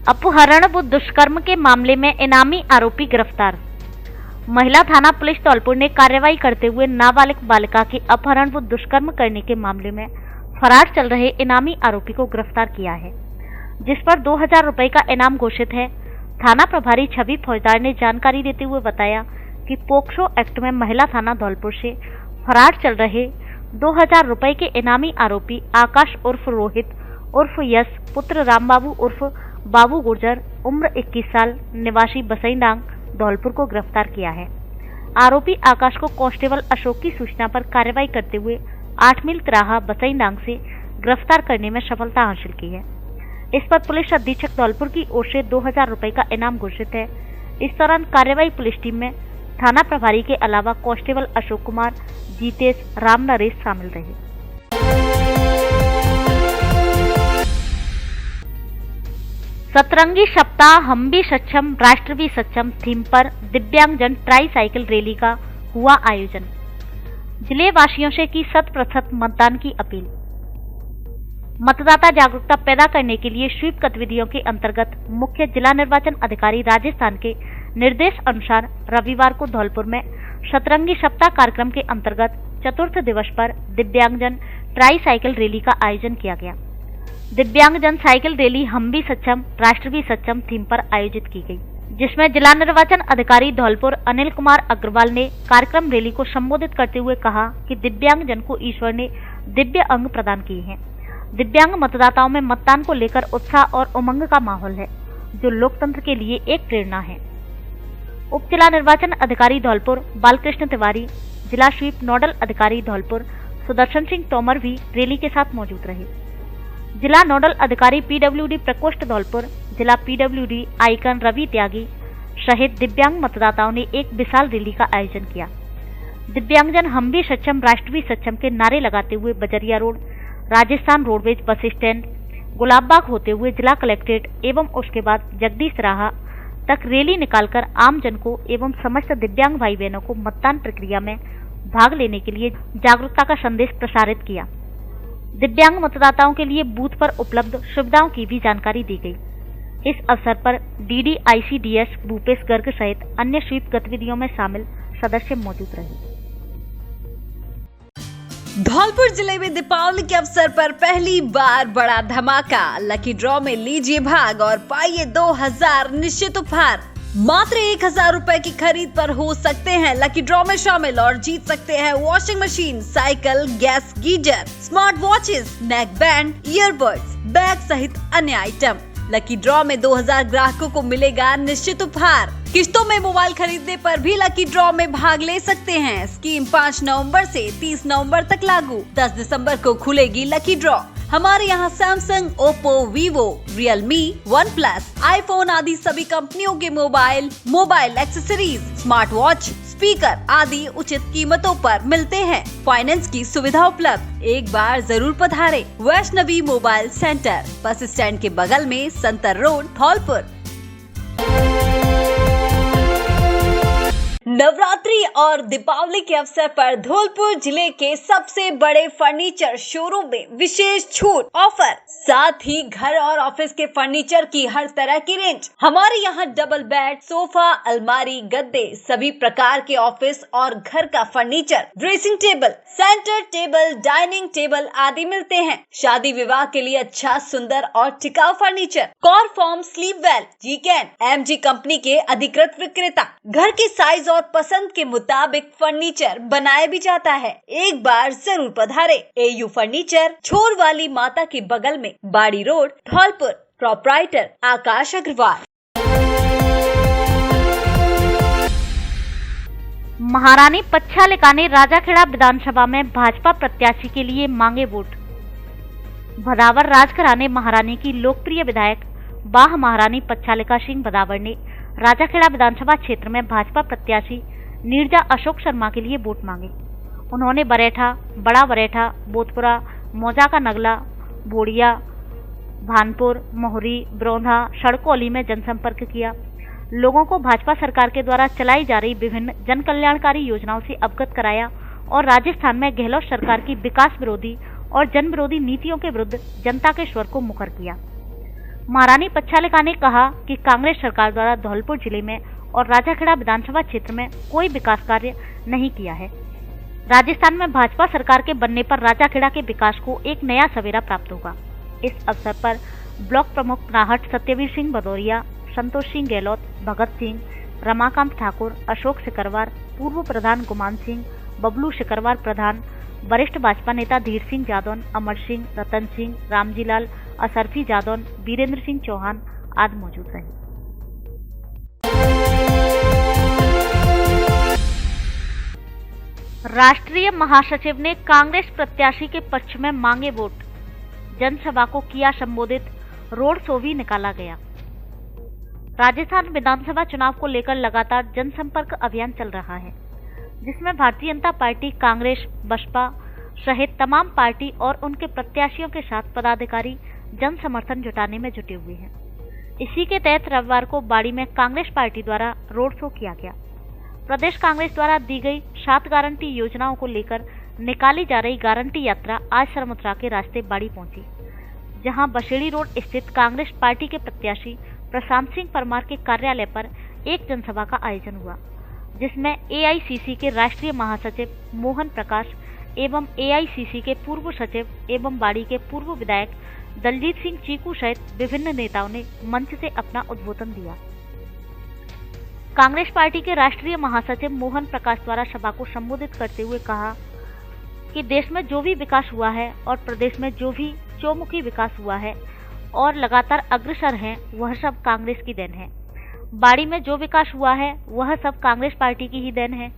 अपहरण व दुष्कर्म के मामले में इनामी आरोपी गिरफ्तार। महिला थाना पुलिस धौलपुर ने कार्रवाई करते हुए नाबालिग बालिका के अपहरण व दुष्कर्म करने के मामले में फरार चल रहे इनामी आरोपी को गिरफ्तार किया है, जिस पर 2000 रुपए का इनाम घोषित है। थाना प्रभारी छवि फौजदार ने जानकारी देते हुए बताया कि पोक्सो एक्ट में महिला थाना धौलपुर से फरार चल रहे 2000 रुपए के इनामी आरोपी आकाश उर्फ रोहित उर्फ यश पुत्र रामबाबू उर्फ बाबू गुर्जर उम्र 21 साल निवासी बसईडांग धौलपुर को गिरफ्तार किया है। आरोपी आकाश को कांस्टेबल अशोक की सूचना पर कार्रवाई करते हुए 8 मील तिराहा बसईडांग से गिरफ्तार करने में सफलता हासिल की है। इस पर पुलिस अधीक्षक धौलपुर की ओर से 2000 रुपए का इनाम घोषित है। इस दौरान कार्रवाई पुलिस टीम में थाना प्रभारी के अलावा कांस्टेबल अशोक कुमार, जीतेश, राम नरेश शामिल रहे। सतरंगी सप्ताह हम भी सक्षम राष्ट्र भी सक्षम थीम पर दिव्यांगजन ट्राई साइकिल रैली का हुआ आयोजन। जिले वासियों से की 100% मतदान की अपील। मतदाता जागरूकता पैदा करने के लिए स्वीप गतिविधियों के अंतर्गत मुख्य जिला निर्वाचन अधिकारी राजस्थान के निर्देश अनुसार रविवार को धौलपुर में सतरंगी सप्ताह कार्यक्रम के अंतर्गत चतुर्थ दिवस पर दिव्यांगजन ट्राई साइकिल रैली का आयोजन किया गया। दिव्यांगजन साइकिल रैली हम भी सक्षम राष्ट्र भी सक्षम थीम पर आयोजित की गई, जिसमें जिला निर्वाचन अधिकारी धौलपुर अनिल कुमार अग्रवाल ने कार्यक्रम रैली को संबोधित करते हुए कहा कि दिव्यांगजन को ईश्वर ने दिव्य अंग प्रदान किए हैं। दिव्यांग मतदाताओं में मतदान को लेकर उत्साह और उमंग का माहौल है, जो लोकतंत्र के लिए एक प्रेरणा है। उप जिला निर्वाचन अधिकारी धौलपुर बालकृष्ण तिवारी, जिला स्वीप नोडल अधिकारी धौलपुर सुदर्शन सिंह तोमर भी रैली के साथ मौजूद रहे। जिला नोडल अधिकारी पीडब्ल्यूडी प्रकोष्ठ धौलपुर, जिला पीडब्ल्यूडी आइकन रवि त्यागी सहित दिव्यांग मतदाताओं ने एक विशाल रैली का आयोजन किया। दिव्यांगजन हम भी सक्षम राष्ट्र भी सक्षम के नारे लगाते हुए Bajaria road, Rajasthan roadways bus stand, Gulabbagh होते हुए जिला कलेक्ट्रेट एवं उसके बाद जगदीश राहा तक रैली निकालकर आम जन को एवं समस्त दिव्यांग भाई बहनों को मतदान प्रक्रिया में भाग लेने के लिए जागरूकता का संदेश प्रसारित किया। दिव्यांग मतदाताओं के लिए बूथ पर उपलब्ध सुविधाओं की भी जानकारी दी गई। इस अवसर पर DDICDS भूपेश गर्ग सहित अन्य स्वीप गतिविधियों में शामिल सदस्य मौजूद रहे। धौलपुर जिले में दीपावली के अवसर पर पहली बार बड़ा धमाका। लकी ड्रॉ में लीजिए भाग और पाइए 2000 निश्चित उपहार। मात्र 1000 रुपए की खरीद पर हो सकते हैं लकी ड्रॉ में शामिल और जीत सकते हैं washing machine, cycle, gas geyser, smart watches, neck band, earbuds, bag सहित अन्य आइटम। लकी ड्रॉ में 2000 ग्राहकों को मिलेगा निश्चित उपहार। किस्तों में मोबाइल खरीदने पर भी लकी ड्रॉ में भाग ले सकते हैं। स्कीम 5 नवंबर से 30 नवंबर तक लागू। 10 दिसंबर को खुलेगी लकी ड्रॉ। हमारे यहाँ Samsung, Oppo, Vivo, Realme, one plus, iPhone आदि सभी कंपनियों के mobile accessories, smart watch, speaker आदि उचित कीमतों पर मिलते हैं। फाइनेंस की सुविधा उपलब्ध। एक बार जरूर पधारे। Vaishnavi mobile centre, bus stand के बगल में, संतर रोड, धौलपुर। नवरात्रि और दीपावली के अवसर पर धौलपुर जिले के सबसे बड़े फर्नीचर शोरूम में विशेष छूट ऑफर, साथ ही घर और ऑफिस के फर्नीचर की हर तरह की रेंज। हमारे यहाँ डबल बेड, सोफा, अलमारी, गद्दे, सभी प्रकार के ऑफिस और घर का furniture, dressing table, centre table, dining table आदि मिलते हैं। शादी विवाह के लिए अच्छा, सुंदर और टिकाऊ फर्नीचर। कॉरफॉर्म, स्लीपवेल, जीकेन, MG कंपनी के अधिकृत विक्रेता। घर के साइज और पसंद के मुताबिक फर्नीचर बनाया भी जाता है। एक बार जरूर पधारे। AU फर्नीचर, छोर वाली माता के बगल में, बाड़ी रोड, धौलपुर। प्रोप्राइटर आकाश अग्रवाल। महारानी पच्छालिका ने राजाखेड़ा विधानसभा में भाजपा प्रत्याशी के लिए मांगे वोट। भदावर राजखरा ने महारानी की लोकप्रिय विधायक बाह महारानी पच्छालिका सिंह भदावर ने राजाखेड़ा विधानसभा क्षेत्र में भाजपा प्रत्याशी नीरजा अशोक शर्मा के लिए वोट मांगे। उन्होंने बरेठा, बड़ा बरेठा, बोधपुरा, मौजा का नगला, बोड़िया, भानपुर, मोहरी, ब्रोंधा, सड़कोली में जनसंपर्क किया। लोगों को भाजपा सरकार के द्वारा चलाई जा रही विभिन्न जन कल्याणकारी योजनाओं से अवगत कराया और राजस्थान में गहलोत सरकार की विकास विरोधी और जन विरोधी नीतियों के विरुद्ध जनता के स्वर को मुखर किया। महारानी पच्छालिका ने कहा कि कांग्रेस सरकार द्वारा धौलपुर जिले में और राजाखेड़ा विधानसभा क्षेत्र में कोई विकास कार्य नहीं किया है। राजस्थान में भाजपा सरकार के बनने पर राजाखेड़ा के विकास को एक नया सवेरा प्राप्त होगा। इस अवसर पर ब्लॉक प्रमुख नाहट सत्यवीर सिंह भदौरिया, संतोष सिंह गहलोत, भगत सिंह, रमाकांत ठाकुर, अशोक सिकरवार, पूर्व प्रधान गुमान सिंह, बबलू सिकरवार प्रधान, वरिष्ठ भाजपा नेता धीर सिंह जादौन, अमर सिंह, रतन सिंह, रामजीलाल, असरफी जादौन, वीरेंद्र सिंह चौहान आदि मौजूद रहे। राष्ट्रीय महासचिव ने कांग्रेस प्रत्याशी के पक्ष में मांगे वोट, जनसभा को किया संबोधित, रोड शो भी निकाला गया। राजस्थान विधानसभा चुनाव को लेकर लगातार जनसंपर्क अभियान चल रहा है, जिसमें भारतीय जनता पार्टी, कांग्रेस, बसपा सहित तमाम पार्टी और उनके प्रत्याशियों के साथ पदाधिकारी जन समर्थन जुटाने में जुटे हुए हैं। इसी के तहत रविवार को बाड़ी में कांग्रेस पार्टी द्वारा रोड शो किया गया। प्रदेश कांग्रेस द्वारा दी गई 7 गारंटी योजनाओं को लेकर निकाली जा रही गारंटी यात्रा आज सरमुत्रा के रास्ते बाड़ी पहुंची, जहां बसेड़ी रोड स्थित कांग्रेस पार्टी के प्रत्याशी प्रशांत सिंह परमार के कार्यालय पर एक जनसभा का आयोजन हुआ, जिसमें एआईसीसी के राष्ट्रीय महासचिव मोहन प्रकाश एवं एआईसीसी के पूर्व सचिव एवं बाड़ी के पूर्व विधायक दलजीत सिंह चीकू सहित विभिन्न नेताओं ने मंच से अपना उद्बोधन दिया। कांग्रेस पार्टी के राष्ट्रीय महासचिव मोहन प्रकाश द्वारा सभा को संबोधित करते हुए कहा कि देश में जो भी विकास हुआ है और प्रदेश में जो भी चौमुखी विकास हुआ है और लगातार अग्रसर है, वह सब कांग्रेस की देन है। बाड़ी में जो विकास हुआ है वह सब कांग्रेस पार्टी की ही देन है।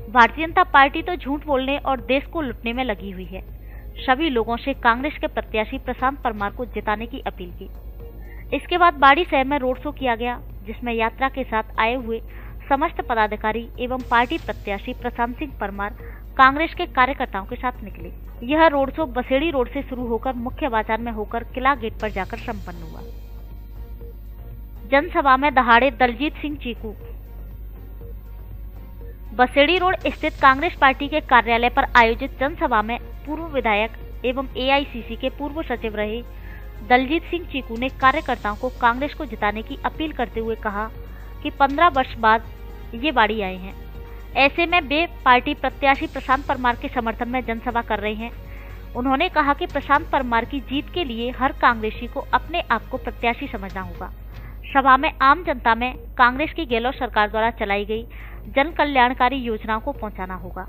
भारतीय जनता पार्टी तो झूठ बोलने और देश को लुटने में लगी हुई है। सभी लोगों से कांग्रेस के प्रत्याशी प्रशांत परमार को जिताने की अपील की। इसके बाद बाड़ी शहर में रोड शो किया गया, जिसमें यात्रा के साथ आए हुए समस्त पदाधिकारी एवं पार्टी प्रत्याशी प्रशांत सिंह परमार कांग्रेस के कार्यकर्ताओं के साथ निकले। यह रोड शो बसेड़ी रोड से शुरू होकर मुख्य बाजार में होकर किला गेट पर जाकर संपन्न हुआ। जनसभा में दहाड़े दलजीत सिंह चीकू। बसेड़ी रोड स्थित कांग्रेस पार्टी के कार्यालय पर आयोजित जनसभा में पूर्व विधायक एवं एआईसीसी के पूर्व सचिव रहे दलजीत सिंह चीकू ने कार्यकर्ताओं को कांग्रेस को जिताने की अपील करते हुए कहा कि 15 वर्ष बाद ये बाड़ी आए हैं, ऐसे में वे पार्टी प्रत्याशी प्रशांत परमार के समर्थन में जनसभा कर रहे हैं। उन्होंने कहा कि प्रशांत परमार की जीत के लिए हर कांग्रेसी को अपने आप को प्रत्याशी समझना होगा। सभा में आम जनता में कांग्रेस की गहलोत सरकार द्वारा चलाई गई जन कल्याणकारी योजनाओं को पहुंचाना होगा।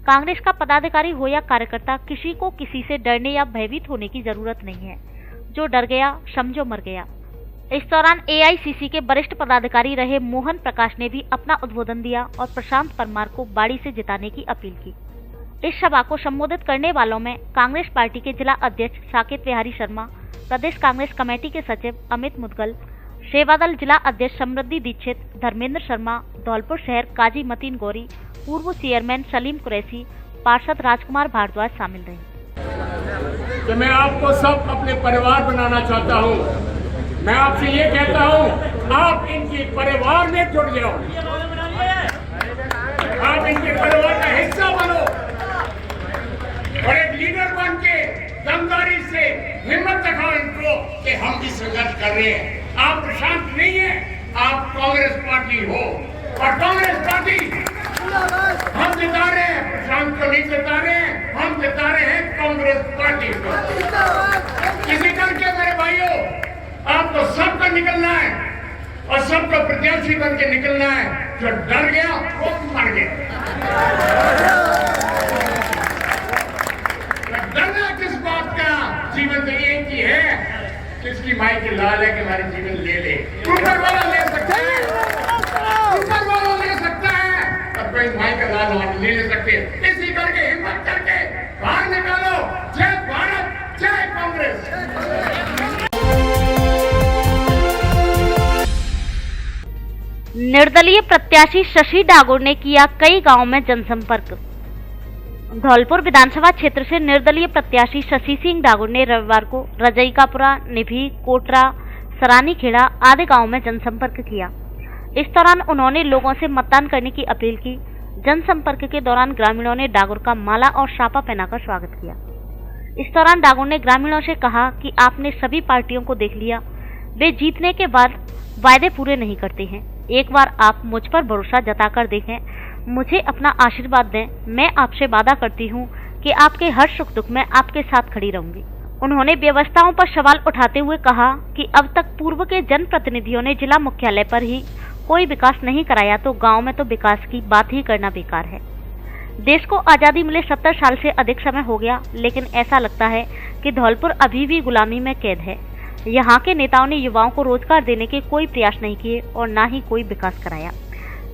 कांग्रेस का पदाधिकारी हो या कार्यकर्ता, किसी को किसी से डरने या भयभीत होने की जरूरत नहीं है। जो डर गया समझो मर गया। इस दौरान एआईसीसी के वरिष्ठ पदाधिकारी रहे मोहन प्रकाश ने भी अपना उद्बोधन दिया और प्रशांत परमार को बाड़ी से जिताने की अपील की। इस सभा को संबोधित करने वालों में कांग्रेस पार्टी के जिला अध्यक्ष साकेत बिहारी शर्मा, प्रदेश कांग्रेस कमेटी के सचिव अमित मुदगल, सेवादल जिला अध्यक्ष समृद्धि दीक्षित, धर्मेंद्र शर्मा, धौलपुर शहर काजी मतीन गौरी, पूर्व चेयरमैन सलीम कुरैशी, पार्षद राजकुमार भारद्वाज शामिल रहे। तो मैं आपको सब अपने परिवार बनाना चाहता हूँ। मैं आपसे ये कहता हूँ, आप इनके परिवार में जुड़ जाओ, आप इनके परिवार का हिस्सा बनो और एक लीडर बन के दमदारी से हिम्मत दिखाओ इनको कि हम भी संघर्ष कर रहे हैं। आप प्रशांत नहीं है, आप कांग्रेस पार्टी हो और कांग्रेस पार्टी हम जिता रहे हैं, प्रशांत को नहीं जिता रहे हैं, हम जिता रहे हैं कांग्रेस पार्टी को। इसी करके मेरे भाइयों, आपको सबका निकलना है और सबका प्रत्याशी बन के निकलना है। जो डर गया वो मर गया। डरना किस बात का? जीवन तो एक ही है, किसकी माई की लाल है कि हमारे जीवन ले ले। ऊपर वाला ले सकता है, ऊपर वाला ले सकता है, और कोई माई का लाल हम ले सकते। इसी करके हिम्मत करके बाहर निकालो। जय भारत, जय कांग्रेस। निर्दलीय प्रत्याशी शशि डागोर ने किया कई गांवों में जनसंपर्क। धौलपुर विधानसभा क्षेत्र से निर्दलीय प्रत्याशी शशि सिंह डागोर ने रविवार को रजईकापुरा, निभी, कोटरा, सरानीखेड़ा आदि गांवों में जनसंपर्क किया। इस दौरान उन्होंने लोगों से मतदान करने की अपील की। जनसंपर्क के दौरान ग्रामीणों ने डागोर का माला और साफा पहनाकर स्वागत किया। इस दौरान डागोर ने ग्रामीणों से कहा कि आपने सभी पार्टियों को देख लिया, वे जीतने के बाद वायदे पूरे नहीं करते हैं। एक बार आप मुझ पर भरोसा जताकर देखें, मुझे अपना आशीर्वाद दें। मैं आपसे वादा करती हूँ कि आपके हर सुख दुख में आपके साथ खड़ी रहूंगी। उन्होंने व्यवस्थाओं पर सवाल उठाते हुए कहा कि अब तक पूर्व के जनप्रतिनिधियों ने जिला मुख्यालय पर ही कोई विकास नहीं कराया तो गांव में तो विकास की बात ही करना बेकार है। देश को आज़ादी मिले 70 साल से अधिक समय हो गया, लेकिन ऐसा लगता है कि धौलपुर अभी भी गुलामी में कैद है। यहाँ के नेताओं ने युवाओं को रोजगार देने के कोई प्रयास नहीं किए और न ही कोई विकास कराया।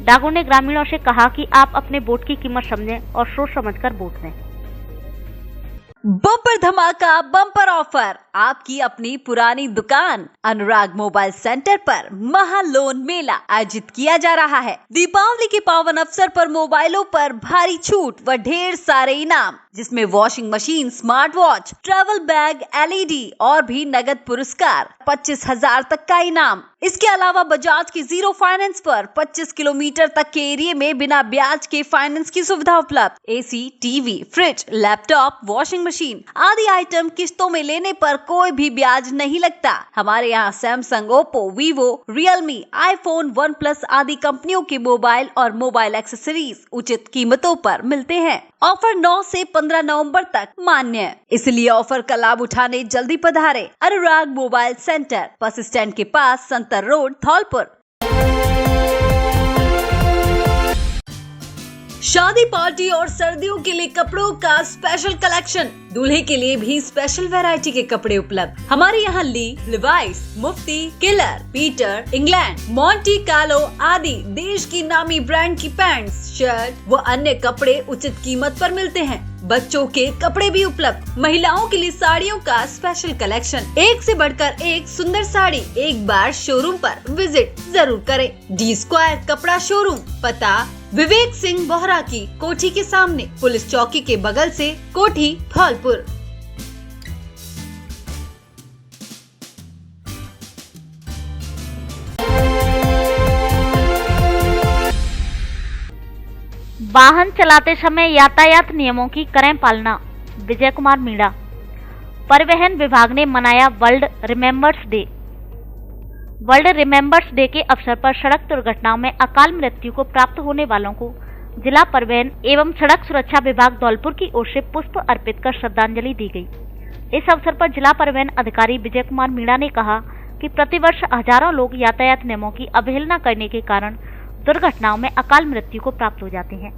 डागू ने ग्रामीणों से कहा कि आप अपने वोट की कीमत समझें और सोच समझकर वोट दें। बम्पर धमाका, बम्पर ऑफर, आपकी अपनी पुरानी दुकान अनुराग मोबाइल सेंटर पर महालोन मेला आयोजित किया जा रहा है। दीपावली के पावन अवसर पर मोबाइलों पर भारी छूट व ढेर सारे इनाम, जिसमें washing machine, smart watch, travel bag, LED और भी नगद पुरस्कार, 25,000 तक का इनाम। इसके अलावा बजाज की 0 फाइनेंस पर 25 किलोमीटर तक के एरिया में बिना ब्याज के फाइनेंस की सुविधा उपलब्ध। AC, TV, fridge, laptop, washing machine आदि आइटम किस्तों में लेने पर कोई भी ब्याज नहीं लगता। हमारे यहाँ Samsung, Oppo, Vivo, Realme, iPhone, OnePlus आदि कंपनियों के मोबाइल और मोबाइल एक्सेसरीज उचित कीमतों पर मिलते हैं। ऑफर 9 से 15 नवंबर तक मान्य है, इसलिए ऑफर का लाभ उठाने जल्दी पधारे। अनुराग मोबाइल सेंटर, बस स्टैंड के पास, संतर रोड, धौलपुर। शादी, पार्टी और सर्दियों के लिए कपड़ों का स्पेशल कलेक्शन, दूल्हे के लिए भी स्पेशल वैरायटी के कपड़े उपलब्ध। हमारे यहाँ Lee, Levi's, Mufti, Killer, Peter, England, Monte Carlo आदि देश की नामी ब्रांड की पैंट्स, शर्ट व अन्य कपड़े उचित कीमत पर मिलते हैं। बच्चों के कपड़े भी उपलब्ध। महिलाओं के लिए साड़ियों का स्पेशल कलेक्शन, एक से बढ़कर एक सुंदर साड़ी। एक बार शोरूम पर विजिट जरूर करें। D² कपड़ा शोरूम, पता विवेक सिंह बोहरा की कोठी के सामने, पुलिस चौकी के बगल से, कोठी, धौलपुर। वाहन चलाते समय यातायात नियमों की करें पालना, विजय कुमार मीणा। परिवहन विभाग ने मनाया world remembers day. World remembers day के अवसर पर सड़क दुर्घटनाओं में अकाल मृत्यु को प्राप्त होने वालों को जिला परिवहन एवं सड़क सुरक्षा विभाग धौलपुर की ओर से पुष्प अर्पित कर श्रद्धांजलि दी गई। इस अवसर पर जिला परिवहन अधिकारी विजय कुमार मीणा ने कहा कि प्रतिवर्ष हजारों लोग यातायात नियमों की अवहेलना करने के कारण दुर्घटनाओं में अकाल मृत्यु को प्राप्त हो जाते हैं,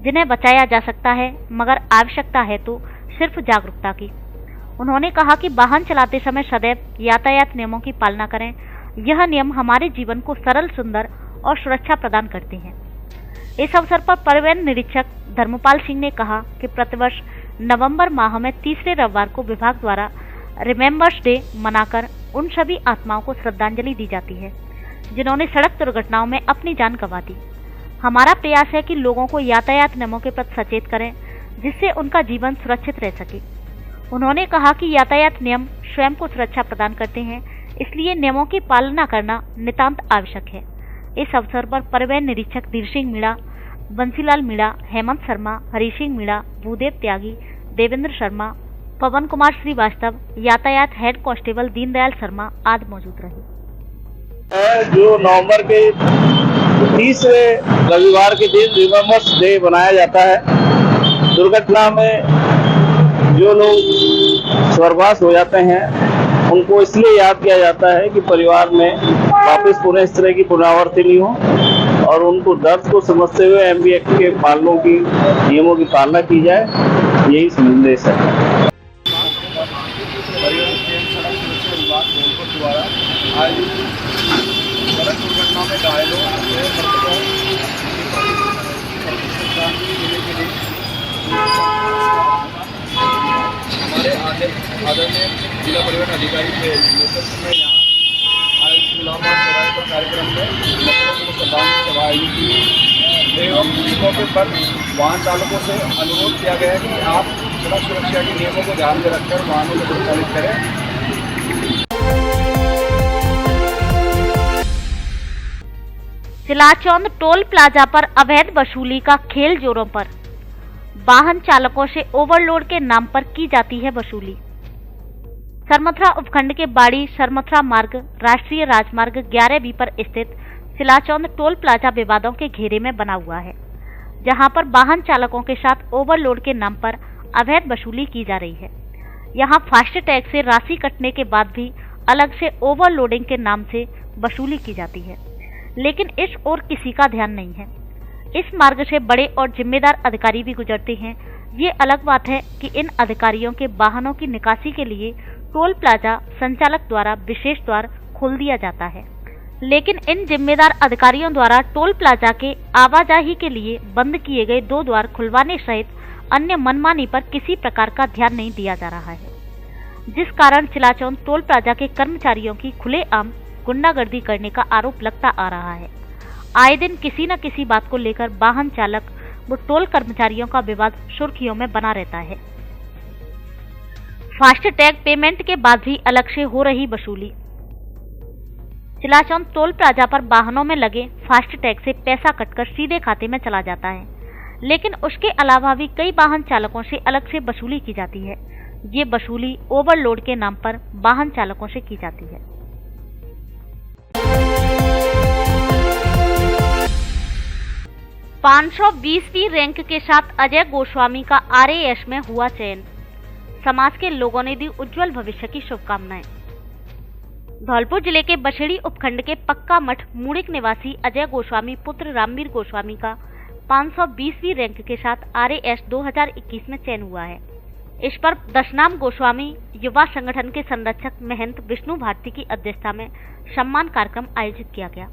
जिन्हें बचाया जा सकता है, मगर आवश्यकता है तो सिर्फ जागरूकता की। उन्होंने कहा कि वाहन चलाते समय सदैव यातायात नियमों की पालना करें। यह नियम हमारे जीवन को सरल, सुंदर और सुरक्षा प्रदान करते हैं। इस अवसर पर परिवहन निरीक्षक धर्मपाल सिंह ने कहा कि प्रतिवर्ष नवंबर माह में तीसरे रविवार को विभाग द्वारा रिमेम्बर्स डे मनाकर उन सभी आत्माओं को श्रद्धांजलि दी जाती है जिन्होंने सड़क दुर्घटनाओं में अपनी जान गंवा दी। हमारा प्रयास है कि लोगों को यातायात नियमों के प्रति सचेत करें, जिससे उनका जीवन सुरक्षित रह सके। उन्होंने कहा कि यातायात नियम स्वयं को सुरक्षा प्रदान करते हैं, इसलिए नियमों की पालना करना नितांत आवश्यक है। इस अवसर पर परिवहन निरीक्षक धीर सिंह मीणा, बंसीलाल मीणा, हेमंत शर्मा, हरी सिंह मीणा, भूदेव त्यागी, देवेंद्र शर्मा, पवन कुमार श्रीवास्तव, यातायात हेड कांस्टेबल दीनदयाल शर्मा आदि मौजूद रहे। जो नवंबर के 30वें रविवार के दिन रिमेम्बर्स डे मनाया जाता है। दुर्घटना में जो लोग स्वर्गवास हो जाते हैं उनको इसलिए याद किया जाता है कि परिवार में वापस पुनः इस तरह की पुनरावृत्ति नहीं हो और उनको दर्द को समझते हुए MB एक्ट के पालनों की नियमों की पालना की जाए, यही संदेश है। सड़क दुर्घटना में घायलों हमारे आदरणीय जिला परिवहन अधिकारी के नेतृत्व में यहाँ आज गुलामबाग चौराहे पर कार्यक्रम में श्रद्धांजलि सभा आयोजित की एवं इस मौके पर वाहन चालकों से अनुरोध किया गया है कि आप सड़क सुरक्षा के नियमों को ध्यान में रखकर वाहनों को संचालित करें। सिलाचौंद टोल प्लाजा पर अवैध वसूली का खेल जोरों पर। वाहन चालकों से ओवरलोड के नाम पर की जाती है वसूली। सरमथुरा उपखंड के बाड़ी सरमथुरा मार्ग राष्ट्रीय राजमार्ग 11B पर स्थित सिलाचौंद टोल प्लाजा विवादों के घेरे में बना हुआ है, जहां पर वाहन चालकों के साथ ओवरलोड के नाम पर अवैध वसूली की जा रही है। यहां फास्ट टैग से राशि कटने के बाद भी अलग से ओवरलोडिंग के नाम से वसूली की जाती है, लेकिन इस ओर किसी का ध्यान नहीं है। इस मार्ग से बड़े और जिम्मेदार अधिकारी भी गुजरते हैं। ये अलग बात है कि इन अधिकारियों के वाहनों की निकासी के लिए टोल प्लाजा संचालक द्वारा विशेष द्वार खोल दिया जाता है, लेकिन इन जिम्मेदार अधिकारियों द्वारा टोल प्लाजा के आवाजाही के लिए बंद किए गए 2 द्वार खुलवाने सहित अन्य मनमानी पर किसी प्रकार का ध्यान नहीं दिया जा रहा है, जिस कारण सिलाचौंद टोल प्लाजा के कर्मचारियों की खुलेआम गुंडागर्दी करने का आरोप लगता आ रहा है। आए दिन किसी न किसी बात को लेकर वाहन चालक व टोल कर्मचारियों का विवाद सुर्खियों में बना रहता है। फास्ट टैग पेमेंट के बाद भी अलग से हो रही वसूली। सिलाचौंद टोल प्लाजा पर वाहनों में लगे फास्ट टैग से पैसा कटकर सीधे खाते में चला जाता है, लेकिन उसके अलावा भी कई वाहन चालकों से अलग से वसूली की जाती है। ये वसूली ओवरलोड के नाम पर वाहन चालकों से की जाती है। 520वीं रैंक के साथ अजय गोस्वामी का RAS में हुआ चयन। समाज के लोगों ने दी उज्जवल भविष्य की शुभकामनाएं। धौलपुर जिले के बछड़ी उपखंड के पक्का मठ मूड़िक निवासी अजय गोस्वामी पुत्र रामवीर गोस्वामी का 520वीं रैंक के साथ RAS 2021 में चयन हुआ है। इस पर दशनाम गोस्वामी युवा संगठन के संरक्षक महंत विष्णु भारती की अध्यक्षता में सम्मान कार्यक्रम आयोजित किया गया,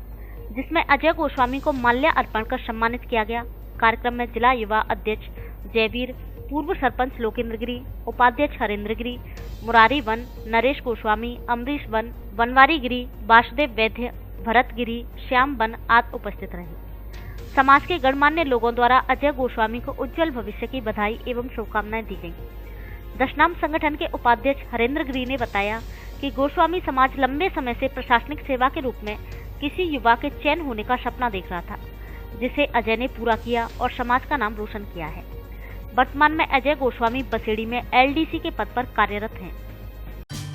जिसमें अजय गोस्वामी को माल्या अर्पण कर सम्मानित किया गया। कार्यक्रम में जिला युवा अध्यक्ष जयवीर, पूर्व सरपंच लोकेंद्र गिरी, उपाध्यक्ष हरेंद्र गिरी, मुरारी वन, नरेश गोस्वामी, अमरीश वन, वनवारी गिरी, वासुदेव वैद्य, भरत गिरी, श्याम वन आदि उपस्थित रहे। समाज के गणमान्य लोगों द्वारा अजय गोस्वामी को उज्जवल भविष्य की बधाई एवं शुभकामनाएं दी गई। दशनाम संगठन के उपाध्यक्ष हरेंद्र गिरी ने बताया कि गोस्वामी समाज लंबे समय से प्रशासनिक सेवा के रूप में किसी युवा के चयन होने का सपना देख रहा था, जिसे अजय ने पूरा किया और समाज का नाम रोशन किया है। वर्तमान में अजय गोस्वामी बसेड़ी में LDC के पद पर कार्यरत हैं।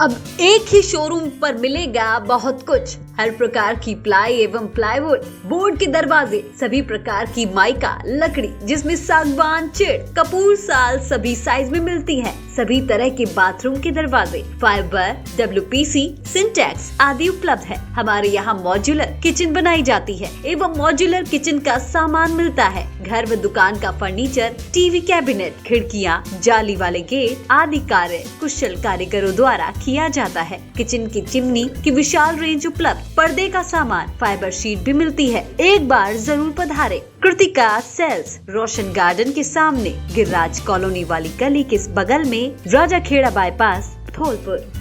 अब एक ही शोरूम पर मिलेगा बहुत कुछ, हर प्रकार की प्लाई एवं प्लाईवुड, बोर्ड के दरवाजे, सभी प्रकार की माइका लकड़ी जिसमें सागवान, चिड़, कपूर साल सभी साइज में मिलती है। सभी तरह के बाथरूम के दरवाजे, फाइबर, WPC, सिंटेक्स आदि उपलब्ध है। हमारे यहाँ मॉड्यूलर किचन बनाई जाती है एवं मॉड्यूलर किचन का सामान मिलता है। घर व दुकान का फर्नीचर, टीवी कैबिनेट, खिड़कियाँ, जाली वाले गेट आदि कार्य कुशल कारीगरों द्वारा किया जाता है। किचन की चिमनी की विशाल रेंज उपलब्ध, पर्दे का सामान, फाइबर शीट भी मिलती है। एक बार जरूर पधारे। कृतिका सेल्स, रोशन गार्डन के सामने, गिरिराज कॉलोनी वाली गली के बगल में, राजा खेड़ा बाईपास, धौलपुर।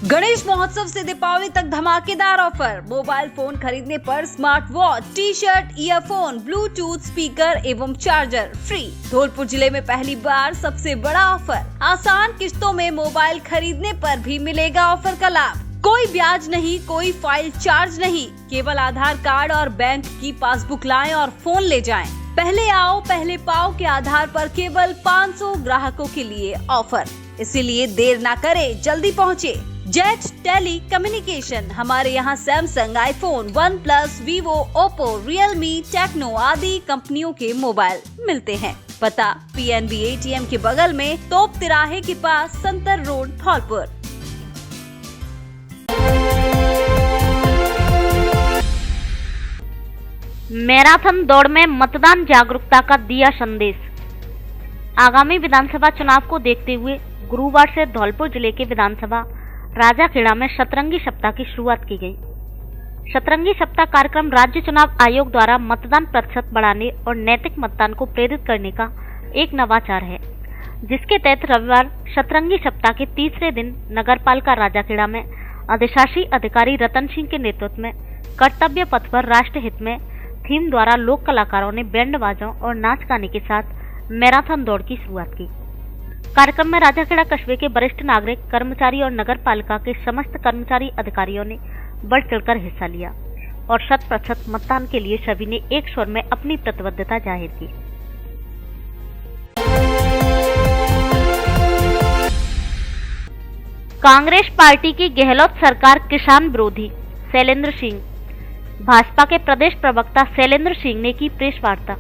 गणेश महोत्सव से दीपावली तक धमाकेदार ऑफर। मोबाइल फोन खरीदने पर smart watch, T shirt, earphone, Bluetooth speaker एवं चार्जर फ्री। धौलपुर जिले में पहली बार सबसे बड़ा ऑफर। आसान किस्तों में मोबाइल खरीदने पर भी मिलेगा ऑफर का लाभ। कोई ब्याज नहीं, कोई फाइल चार्ज नहीं, केवल आधार कार्ड और बैंक की पासबुक लाएं और फोन ले जाएं। पहले आओ पहले पाओ के आधार पर केवल 500 ग्राहकों के लिए ऑफर, इसीलिए देर ना करें, जल्दी पहुँचे। जेट टेली कम्युनिकेशन, हमारे यहाँ Samsung, iPhone, OnePlus, Vivo, Oppo, Realme, Tecno आदि कंपनियों के मोबाइल मिलते हैं। पता PNB ATM के बगल में, तोप तिराहे के पास, संतर रोड, धौलपुर। मैराथन दौड़ में मतदान जागरूकता का दिया संदेश। आगामी विधानसभा चुनाव को देखते हुए गुरुवार से धौलपुर जिले के विधानसभा राजाखेड़ा में सतरंगी सप्ताह की शुरुआत की गई। सतरंगी सप्ताह कार्यक्रम राज्य चुनाव आयोग द्वारा मतदान प्रतिशत बढ़ाने और नैतिक मतदान को प्रेरित करने का एक नवाचार है, जिसके तहत रविवार सतरंगी सप्ताह के तीसरे दिन नगरपालिका राजाखेड़ा में अधिशासी अधिकारी रतन सिंह के नेतृत्व में कर्तव्य पथ पर राष्ट्र हित में थीम द्वारा लोक कलाकारों ने बैंड बाजों और नाच गाने के साथ मैराथन दौड़ की शुरुआत की। कार्यक्रम में राजाखेड़ा कस्बे के वरिष्ठ नागरिक, कर्मचारी और नगर पालिका के समस्त कर्मचारी अधिकारियों ने बढ़ चढ़कर हिस्सा लिया और 100% मतदान के लिए सभी ने एक स्वर में अपनी प्रतिबद्धता जाहिर की। कांग्रेस पार्टी की गहलोत सरकार किसान विरोधी, शैलेंद्र सिंह। भाजपा के प्रदेश प्रवक्ता शैलेंद्र सिंह ने की प्रेस वार्ता।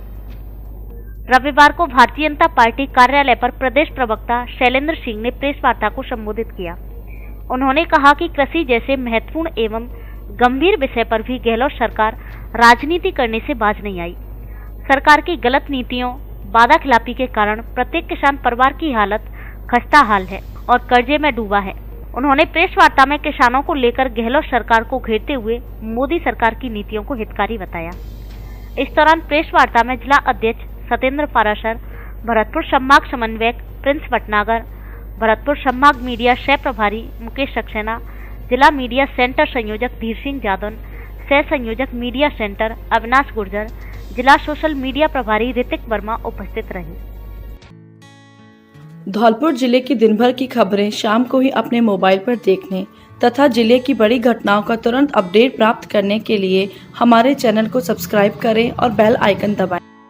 रविवार को भारतीय जनता पार्टी कार्यालय पर प्रदेश प्रवक्ता शैलेंद्र सिंह ने प्रेस वार्ता को संबोधित किया। उन्होंने कहा कि कृषि जैसे महत्वपूर्ण एवं गंभीर विषय पर भी गहलोत सरकार राजनीति करने से बाज नहीं आई। सरकार की गलत नीतियों, वादा खिलाफी के कारण प्रत्येक किसान परिवार की हालत खस्ता हाल है और कर्जे में डूबा है। उन्होंने प्रेस वार्ता में किसानों को लेकर गहलोत सरकार को घेरते हुए मोदी सरकार की नीतियों को हितकारी बताया। इस दौरान प्रेस वार्ता में जिला अध्यक्ष सत्येंद्र पाराशर, भरतपुर संभाग समन्वयक प्रिंस भटनागर, भरतपुर संभाग मीडिया सह प्रभारी मुकेश सक्सेना, जिला मीडिया सेंटर संयोजक धीर सिंह जादौन, सह संयोजक मीडिया सेंटर अविनाश गुर्जर, जिला सोशल मीडिया प्रभारी ऋतिक वर्मा उपस्थित रहे। धौलपुर जिले की दिन भर की खबरें शाम को ही अपने मोबाइल पर देखने तथा जिले की बड़ी घटनाओं का तुरंत अपडेट प्राप्त करने के लिए हमारे चैनल को सब्सक्राइब करें और बेल आइकन दबाएं।